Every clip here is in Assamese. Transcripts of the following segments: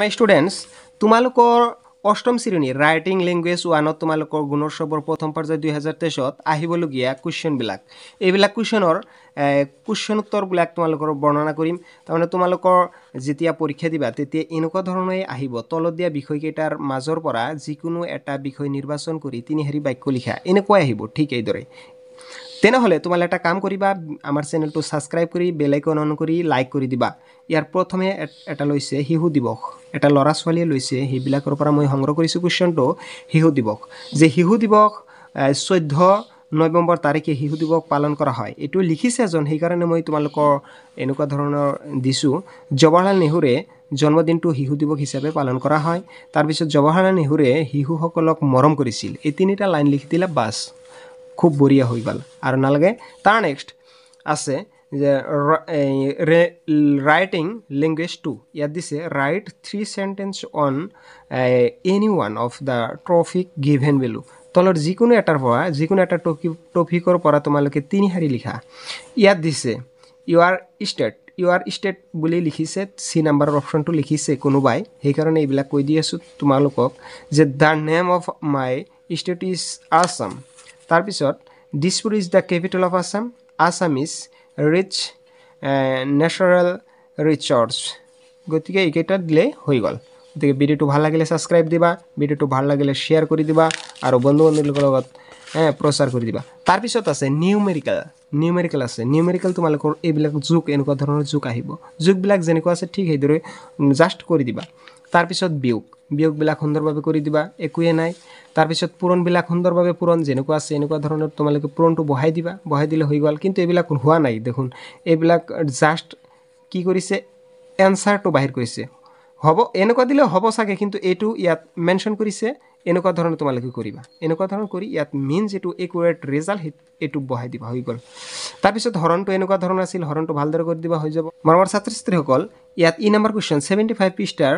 My students, তোমালোকৰ অষ্টম শ্ৰেণীৰ ৰাইটিং লেংগুৱেজ 1ত তোমালোকৰ গুণোৎসৱৰ প্ৰথম পৰ্যায় 2023ত আহিবলগীয়া কুৱেশ্যনবিলাক এইবিলাক কুৱেশ্যন উত্তৰবিলাক তোমালোকৰ বৰ্ণনা কৰিম তাৰমানে তোমালোকৰ যেতিয়া পৰীক্ষা দিবা তেতিয়া এনেকুৱা ধৰণে আহিব তলত দিয়া বিষয়কেইটাৰ মাজৰ পৰা যিকোনো এটা বিষয় নিৰ্বাচন কৰি তিনি শাৰী বাক্য লিখা এনেকৈ আহিব ঠিক এইদৰে তেনেহলে তোমালে এটা কাম কৰিবা আমাৰ চেনেলটো সাবস্ক্ৰাইব কৰি বেল আইকন অন কৰি লাইক কৰি দিবা ইয়াৰ প্ৰথমে এটা লৈছে শিশু দিৱস এটা লৰা ছোৱালীয়ে লৈছে হেবিলাকৰ পৰা মই সংগ্ৰহ কৰিছো কুৱেশ্যনটো শিশু দিৱস যে শিশু দিৱস 14 নৱেম্বৰ তাৰিখে শিশু দিৱস পালন কৰা হয় এটো লিখিছে এজন সেই কাৰণে মই তোমালোকৰ এনেকুৱা ধৰণৰ দিছো জৱাহৰলাল নেহৰুৱে জন্মদিনটো শিশু দিৱস হিচাপে পালন কৰা হয় তাৰ পিছত জৱাহৰলাল নেহৰুৱে শিশুসকলক মৰম কৰিছিল এই তিনিটা লাইন লিখি দিলা বাস খুব বঢ়িয়া হৈ গল আৰু নালাগে তাৰ নেক্সট আছে যে writing language 2 ইয়াত দিছে write 3 sentence on any one of the topic given below তলৰ যিকোনো এটাৰ পৰা যিকোনো এটা টপিকৰ পৰা তোমালোকে তিনি শাৰী লিখা ইয়াত দিছে you are state বুলি লিখিছে সি নাম্বাৰৰ অপচনটো লিখিছে কোনোবাই সেই কাৰণে এইবিলাক কৈ দি আছো তোমালোকক যে the name of my state is Assam তাৰ পিছত Dispur is the capital of Assam Assam is rich natural resource গতিকে এইকেইটা দিলে হৈ গল গতিকে ভিডিওটো ভাল লাগিলে সাবস্ক্ৰাইব দিবা ভিডিওটো ভাল লাগিলে শেয়াৰ কৰি দিবা আৰু বন্ধু-বান্ধৱীৰ লগত প্ৰচাৰ কৰি দিবা তাৰ পিছত আছে নিউমেৰিকেল আছে নিউমেৰিকেল তোমালোকৰ এইবিলাক যোগ এনেকুৱা ধৰণৰ যোগ আহিব যোগবিলাক যেনেকুৱা আছে ঠিক সেইদৰে জাস্ট কৰি দিবা তাৰ পিছত বিয়োগবিলাক সুন্দৰভাৱে কৰি দিবা একোৱে নাই তাৰ পিছত পূৰণবিলাক সুন্দৰভাৱে পূৰণ যেনেকুৱা আছে এনেকুৱা ধৰণৰ তোমালোকে পূৰণটো বহাই দিবা বহাই দিলে হৈ গল কিন্তু এইবিলাক হোৱা নাই দেখুন এইবিলাক জাস্ট কি কৰিছে এনসাৰটো বাহিৰ কৰিছে হ'ব এনেকুৱা দিলে হ'ব সাকে কিন্তু এটো ইয়াত মেনশন কৰিছে এনেকুৱা ধৰণৰ তোমালোকে কৰিবা এনেকুৱা ধৰণৰ কৰি ইয়াত মিন্স এটো একুৰেট ৰিজাল্ট এটো বহাই দিবা হৈ গল তাৰ পিছত হৰণটো এনেকুৱা ধৰণৰ আছিল হৰণটো ভালদৰে কৰি দিবা হৈ যাব মৰমৰ ছাত্ৰ-ছাত্ৰীসকল ইয়াত ই নম্বৰ কোৱেশ্চন 75 পৃষ্ঠাৰ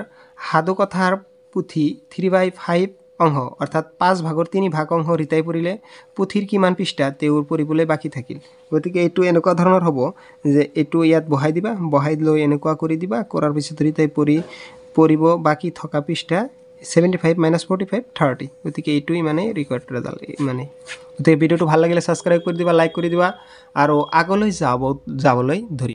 হাদু কথাৰ পুথি 3/5 অংশ অৰ্থাৎ 5 ভাগৰ 3 ভাগ অংশ ৰিতাই পৰিলে পুথিৰ কিমান পৃষ্ঠা তেওঁৰ পৰিবলৈ বাকি থাকিল গতিকে এটো এনেকুৱা ধৰণৰ হ'ব যে এটো ইয়াত বহাই দিবা বহাই লৈ এনেকুৱা কৰি দিবা কৰাৰ পিছত ৰিতাই পৰিব বাকি থকা পৃষ্ঠা 75 - 45 30 গতিকে এটোই মানে ৰিকোয়াৰ্ড ৰেজাল্ট মানে গতিকে ভিডিওটো ভাল লাগিলে সাবস্ক্ৰাইব কৰি দিবা লাইক কৰি দিবা আৰু আগলৈ যাবলৈ ধৰি